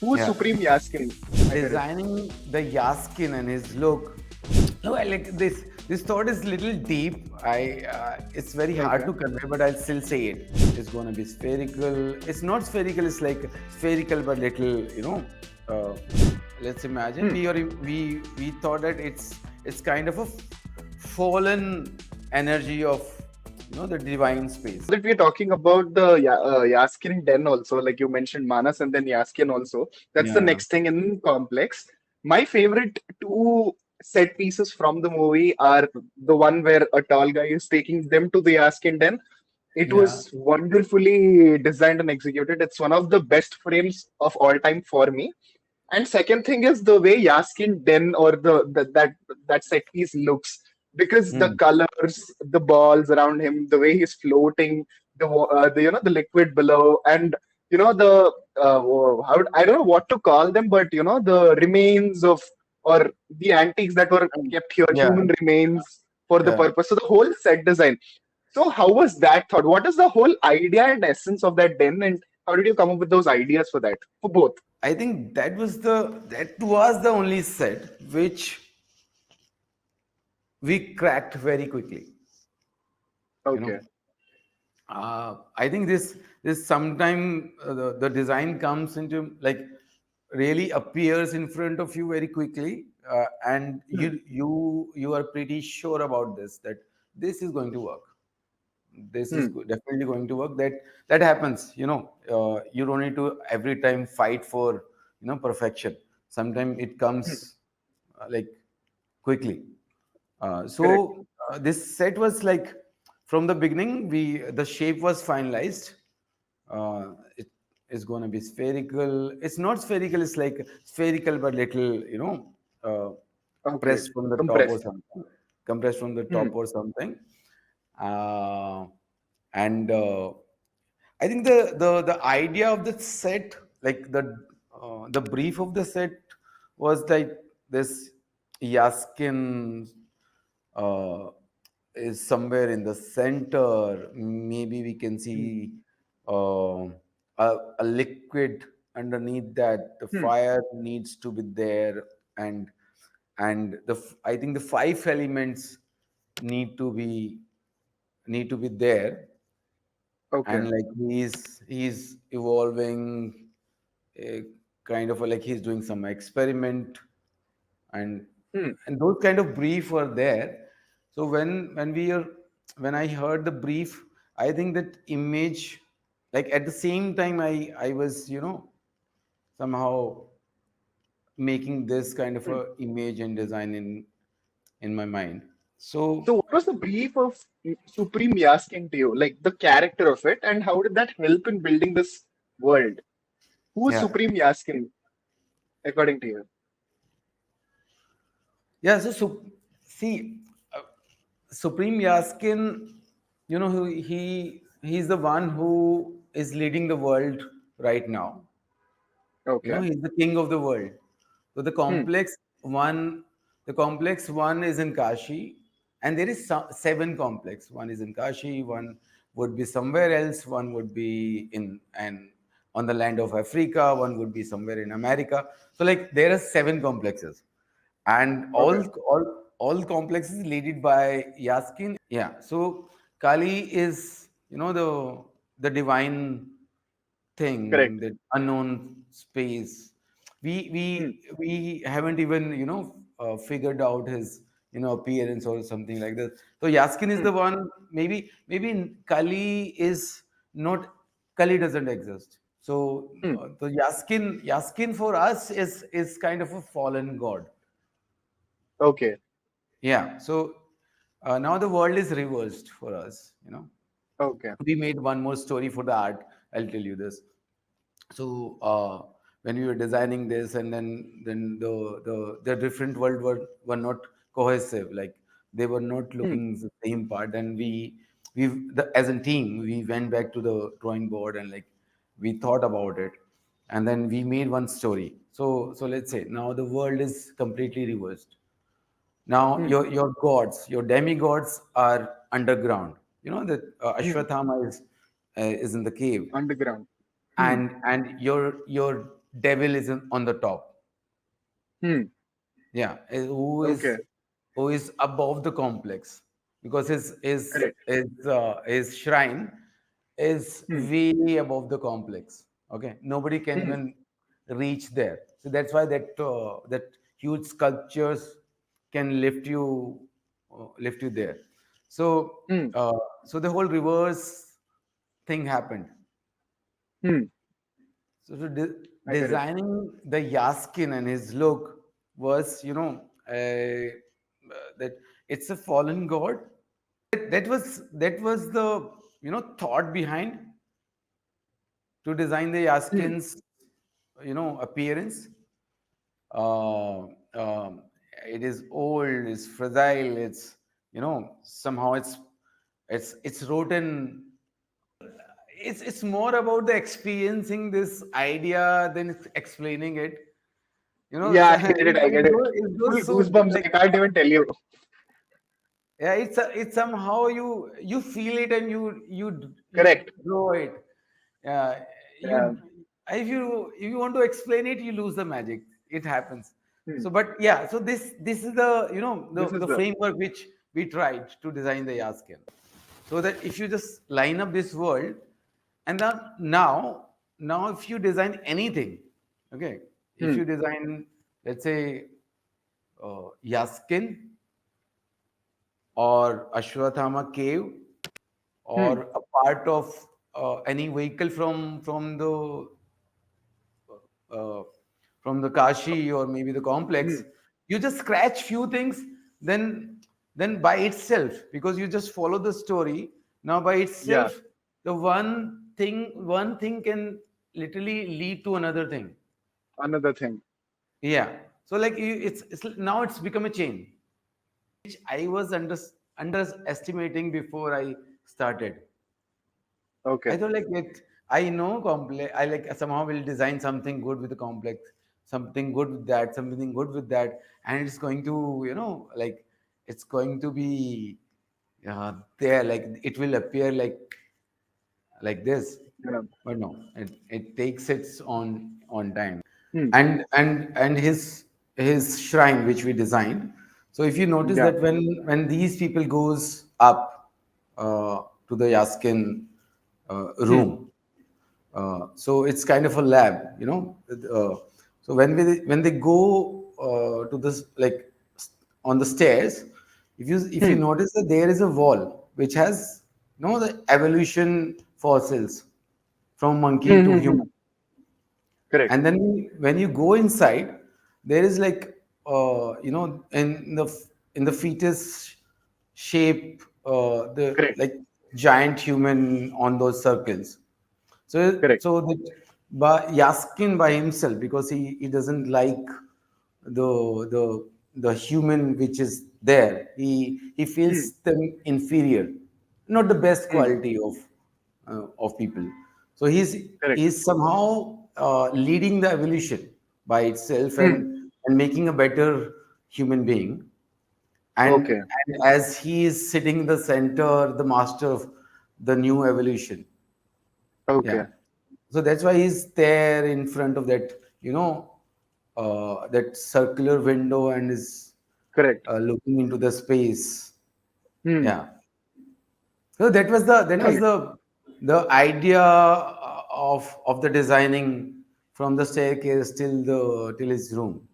Who's Yeah. Supreme Yaskin? I did it. Designing the Yaskin and his look. No, I like this. This thought is little deep. It's very hard Okay. to convey, but I'll still say it. It's gonna be spherical. It's not spherical. It's like spherical, but little. Uh, let's imagine Hmm. we thought that it's kind of a fallen energy of the divine space. That we're talking about the Yaskin Den also, like you mentioned Manas and then Yaskin also. That's the Yeah. next thing in complex. My favorite two set pieces from the movie are the one where a tall guy is taking them to the Yaskin Den. It Yeah. was wonderfully designed and executed. It's one of the best frames of all time for me. And second thing is the way Yaskin Den or that set piece looks, because the Hmm. colors, the balls around him, the way he's floating, the the liquid below, and the I don't know what to call them, but the remains of, or the antiques that were kept here, Yeah. human remains for the Yeah. purpose. So the whole set design. So how was that thought? What is the whole idea and essence of that den, and how did you come up with those ideas for that for both? I think that was the only set which we cracked very quickly. You know, Okay. I think this sometime the design comes into like really appears in front of you very quickly, and Hmm. you are pretty sure about this that this is going to work. This is Hmm. definitely going to work. That happens. You don't need to every time fight for perfection. Sometimes it Hmm. comes like quickly. Correct. This set was like from the beginning. The shape was finalized. It is going to be spherical. It's not spherical. It's like spherical, but little, Okay. pressed from the top or Compressed. something, compressed from the Hmm. top or something. Uh, and I think the idea of the set, like the brief of the set, was like this Yaskin uh, is somewhere in the center. Maybe we can Hmm. see uh, a liquid underneath that. The Hmm. fire needs to be there, and I think the five elements need to be need to be there, Okay. and like he's evolving, a kind of like he's doing some experiment, and Hmm. those kind of brief were there. So when I heard the brief, I think that image, like at the same time I was somehow making this kind of Hmm. a image and design in my mind. So So what was the brief of Supreme Yaskin to you? Like the character of it, and how did that help in building this world? Who is yeah. Supreme Yaskin, according to you? Yeah, see, uh, Supreme Yaskin, he's the one who is leading the world right now. Okay. He's the king of the world. So Hmm. the complex one is in Kashi, and there is seven complex. One is in Kashi, one would be somewhere else, one would be in and on the land of Africa, one would be somewhere in America. So like there are seven complexes, and Okay. all complexes led by Yaskin. Yeah, so Kali is the divine thing, Correct. that unknown space. We Hmm. we haven't even figured out his appearance or something like this. So Yaskin is Hmm. the one. Maybe Kali is not. Kali doesn't exist. So Hmm. the Yaskin for us is kind of a fallen god. Okay. Yeah. So now the world is reversed for us. Okay. We made one more story for the art. I'll tell you this. So when we were designing this, and then the different world were not cohesive. Like they were not Hmm. looking the same part, and as a team we went back to the drawing board, and like we thought about it, and then we made one story. So let's say now the world is completely reversed. Now Hmm. your gods, your demigods are underground. You know that Hmm. Ashwathama is in the cave, Underground. Hmm. and your devil is on the top. Hmm. Yeah, Okay. who is above the complex, because Correct. his shrine is Hmm. way above the complex. Okay, nobody can Hmm. even reach there. So that's why that huge sculptures can lift you there. So Hmm. so the whole reverse thing happened. Hmm. So I get it. designing the Yaskin and his look was, that it's a fallen god. That was the thought behind to design the Hmm. Yaskin's appearance. Uh, um, it is old, it's fragile, it's somehow it's rotten. It's more about the experiencing this idea than explaining it. Yeah, I get it. I get it. it Full goes so goosebumps. like, I can't even tell you. yeah, it's somehow you feel it and you Correct. draw it. Yeah, Yeah. you if you want to explain it, you lose the magic. It happens. Hmm. So, but yeah, so this is the This is the the. framework which we tried to design the Yaskin, so that if you just line up this world, and then now if you design anything, okay, if Hmm. you design, let's say, Yaskin or Ashwatthama cave Hmm. or a part of any vehicle uh, from the Kashi or maybe the complex, Hmm. you just scratch few things, then by itself, because you just follow the story. Now by Yeah. itself, the one thing can literally lead to another thing. Another thing. Yeah. So like it's now it's become a chain, which I was underestimating before I started. I Okay. thought like I know complex. I like somehow will design something good with the complex, something good with that, something good with that, and it's going to like it's going to be there. Like it will appear like this, Yeah. but no, it takes its on time. Hmm. And his shrine which we designed. So if you notice Yeah. that when these people goes up to the Yaskin Hmm. room, so it's kind of a lab, so when they go to this, like, on the stairs, if you Hmm. notice that there is a wall which has the evolution fossils from monkey Hmm. to Hmm. Hmm. human. Correct. And then when you go inside, there is like in the fetus shape, the Correct. like giant human on those circles. So Correct. so that by Yaskin by himself, because he doesn't like the human which is there. He Hmm. feels them inferior, not the best Hmm. quality of people. So Correct. he's somehow leading the evolution by itself, Hmm. and making a better human being. Okay. And as he is sitting in the center, the master of the new evolution. Okay. Yeah. So that's why he's there in front of that, that circular window, and is Correct. looking into the space. Hmm. Yeah. So that was Okay. the idea of the designing from the staircase till his room.